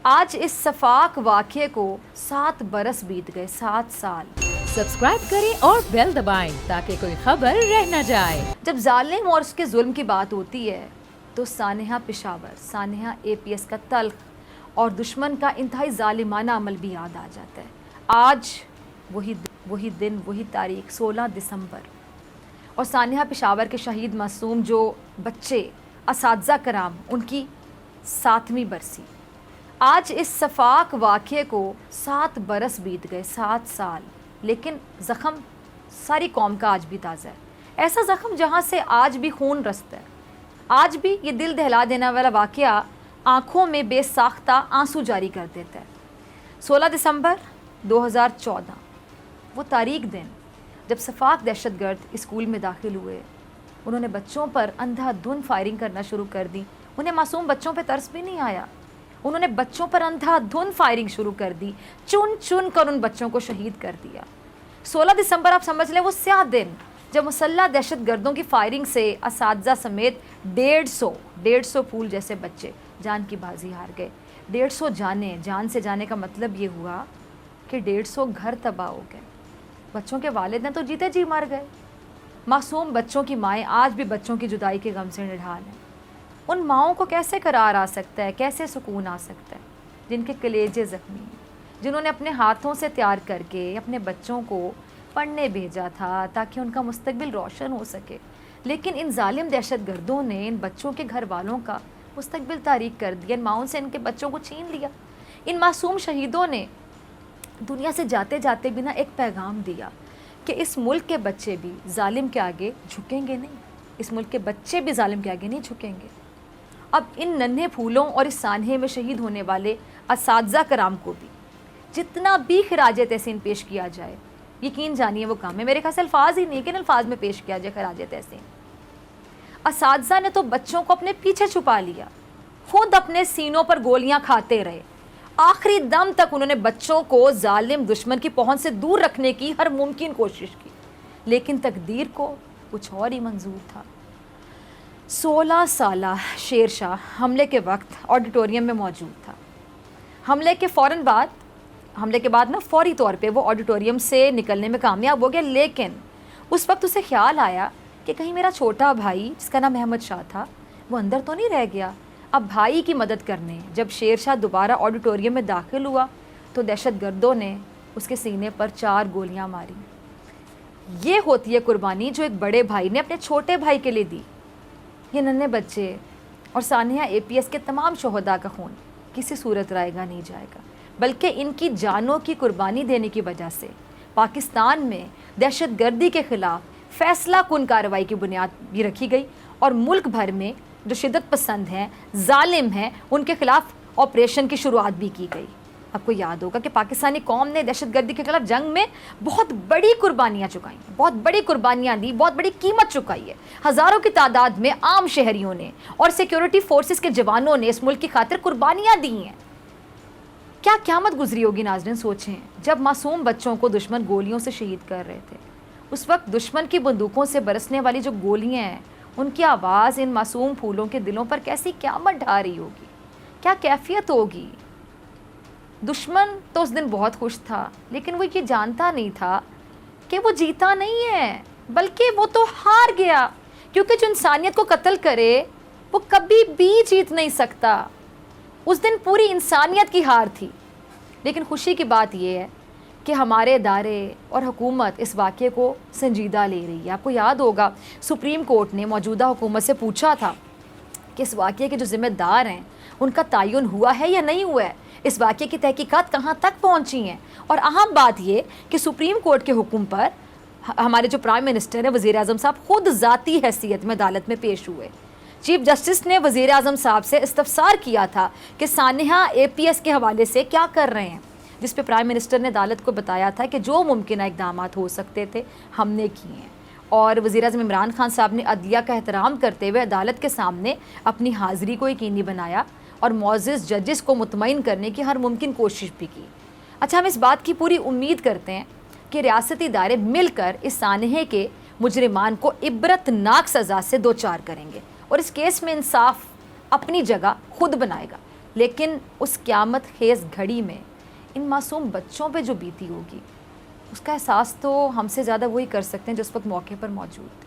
آج اس شفاق واقعے کو 7 برس بیت گئے، 7 سال۔ سبسکرائب کریں اور بیل دبائیں تاکہ کوئی خبر رہ نہ جائے۔ جب ظالم اور اس کے ظلم کی بات ہوتی ہے تو سانحہ پشاور، سانحہ APS کا تلخ اور دشمن کا انتہائی ظالمانہ عمل بھی یاد آ جاتا ہے۔ آج وہی دن وہی تاریخ 16 دسمبر، اور سانحہ پشاور کے شہید معصوم جو بچے، اساتذہ کرام، ان کی 7ویں برسی۔ آج اس شفاق واقعے کو 7 برس بیت گئے، 7 سال، لیکن زخم ساری قوم کا آج بھی تازہ ہے۔ ایسا زخم جہاں سے آج بھی خون رستا ہے۔ آج بھی یہ دل دہلا دینے والا واقعہ آنکھوں میں بے ساختہ آنسو جاری کر دیتا ہے۔ 16 دسمبر 2014، وہ تاریک دن جب شفاق دہشت گرد اسکول میں داخل ہوئے، انہوں نے بچوں پر اندھا دھند فائرنگ کرنا شروع کر دی۔ انہیں معصوم بچوں پہ ترس بھی نہیں آیا، انہوں نے بچوں پر اندھا دھند فائرنگ شروع کر دی، چن چن کر ان بچوں کو شہید کر دیا۔ 16 دسمبر آپ سمجھ لیں وہ سیاہ دن جب مسلح دہشت گردوں کی فائرنگ سے اساتذہ سمیت 150 پھول جیسے بچے جان کی بازی ہار گئے۔ 150 جانیں، جان سے جانے کا مطلب یہ ہوا کہ 150 گھر تباہ ہو گئے۔ بچوں کے والدین تو جیتے جی مر گئے۔ معصوم بچوں کی مائیں آج بھی بچوں کی جدائی کے غم سے نڈھال ہیں۔ ان ماؤں کو کیسے قرار آ سکتا ہے، کیسے سکون آ سکتا ہے، جن کے کلیجے زخمی ہیں، جنہوں نے اپنے ہاتھوں سے تیار کر کے اپنے بچوں کو پڑھنے بھیجا تھا تاکہ ان کا مستقبل روشن ہو سکے، لیکن ان ظالم دہشت گردوں نے ان بچوں کے گھر والوں کا مستقبل تاریک کر دیا، ان ماؤں سے ان کے بچوں کو چھین لیا۔ ان معصوم شہیدوں نے دنیا سے جاتے جاتے بھی ایک پیغام دیا کہ اس ملک کے بچے بھی ظالم کے آگے جھکیں گے نہیں، اس ملک کے بچے بھی ظالم کے آگے نہیں جھکیں گے۔ اب ان ننھے پھولوں اور اس سانحے میں شہید ہونے والے اساتذہ کرام کو بھی جتنا بھی خراج تحسین پیش کیا جائے، یقین جانیے وہ کام ہے۔ میرے خیال سے الفاظ ہی نہیں کہ الفاظ میں پیش کیا جائے خراج تحسین۔ اساتذہ نے تو بچوں کو اپنے پیچھے چھپا لیا، خود اپنے سینوں پر گولیاں کھاتے رہے، آخری دم تک انہوں نے بچوں کو ظالم دشمن کی پہنچ سے دور رکھنے کی ہر ممکن کوشش کی، لیکن تقدیر کو کچھ اور ہی منظور تھا۔ 16 سالہ شیر شاہ حملے کے وقت آڈیٹوریم میں موجود تھا۔ حملے کے بعد فوری طور پہ وہ آڈیٹوریم سے نکلنے میں کامیاب ہو گیا، لیکن اس وقت اسے خیال آیا کہ کہیں میرا چھوٹا بھائی جس کا نام احمد شاہ تھا وہ اندر تو نہیں رہ گیا۔ اب بھائی کی مدد کرنے جب شیر شاہ دوبارہ آڈیٹوریم میں داخل ہوا تو دہشت گردوں نے اس کے سینے پر 4 گولیاں ماری۔ یہ ہوتی ہے قربانی جو ایک بڑے بھائی نے اپنے چھوٹے بھائی کے لیے دی۔ یہ ننھے بچے اور سانحہ APS کے تمام شہداء کا خون کسی صورت رائے گا نہیں جائے گا، بلکہ ان کی جانوں کی قربانی دینے کی وجہ سے پاکستان میں دہشت گردی کے خلاف فیصلہ کن کارروائی کی بنیاد بھی رکھی گئی، اور ملک بھر میں جو شدت پسند ہیں، ظالم ہیں، ان کے خلاف آپریشن کی شروعات بھی کی گئی۔ آپ کو یاد ہوگا کہ پاکستانی قوم نے دہشت گردی کے خلاف جنگ میں بہت بڑی قربانیاں چکائی ہیں، بہت بڑی قربانیاں دی، بہت بڑی قیمت چکائی ہے۔ ہزاروں کی تعداد میں عام شہریوں نے اور سیکیورٹی فورسز کے جوانوں نے اس ملک کی خاطر قربانیاں دی ہیں۔ کیا قیامت گزری ہوگی ناظرین، سوچیں جب معصوم بچوں کو دشمن گولیوں سے شہید کر رہے تھے۔ اس وقت دشمن کی بندوقوں سے برسنے والی جو گولیاں ہیں، ان کی آواز ان معصوم پھولوں کے دلوں پر کیسی قیامت ڈھا رہی ہوگی، کیا کیفیت ہوگی۔ دشمن تو اس دن بہت خوش تھا، لیکن وہ یہ جانتا نہیں تھا کہ وہ جیتا نہیں ہے، بلکہ وہ تو ہار گیا، کیونکہ جو انسانیت کو قتل کرے وہ کبھی بھی جیت نہیں سکتا۔ اس دن پوری انسانیت کی ہار تھی۔ لیکن خوشی کی بات یہ ہے کہ ہمارے ادارے اور حکومت اس واقعے کو سنجیدہ لے رہی ہے۔ آپ کو یاد ہوگا سپریم کورٹ نے موجودہ حکومت سے پوچھا تھا کہ اس واقعے کے جو ذمہ دار ہیں ان کا تعین ہوا ہے یا نہیں ہوا ہے، اس واقعے کی تحقیقات کہاں تک پہنچی ہیں۔ اور اہم بات یہ کہ سپریم کورٹ کے حکم پر ہمارے جو پرائم منسٹر ہیں وزیر اعظم صاحب خود ذاتی حیثیت میں عدالت میں پیش ہوئے۔ چیف جسٹس نے وزیر اعظم صاحب سے استفسار کیا تھا کہ سانحہ APS کے حوالے سے کیا کر رہے ہیں، جس پہ پرائم منسٹر نے عدالت کو بتایا تھا کہ جو ممکنہ اقدامات ہو سکتے تھے ہم نے کیے ہیں، اور وزیر اعظم عمران خان صاحب نے عدلیہ کا احترام کرتے ہوئے عدالت کے سامنے اپنی حاضری کو یقینی بنایا اور معزز ججز کو مطمئن کرنے کی ہر ممکن کوشش بھی کی۔ اچھا، ہم اس بات کی پوری امید کرتے ہیں کہ ریاستی ادارے مل کر اس سانحے کے مجرمان کو عبرتناک سزا سے دوچار کریں گے، اور اس کیس میں انصاف اپنی جگہ خود بنائے گا۔ لیکن اس قیامت خیز گھڑی میں ان معصوم بچوں پہ جو بیتی ہوگی اس کا احساس تو ہم سے زیادہ وہی کر سکتے ہیں جو اس وقت موقع پر موجود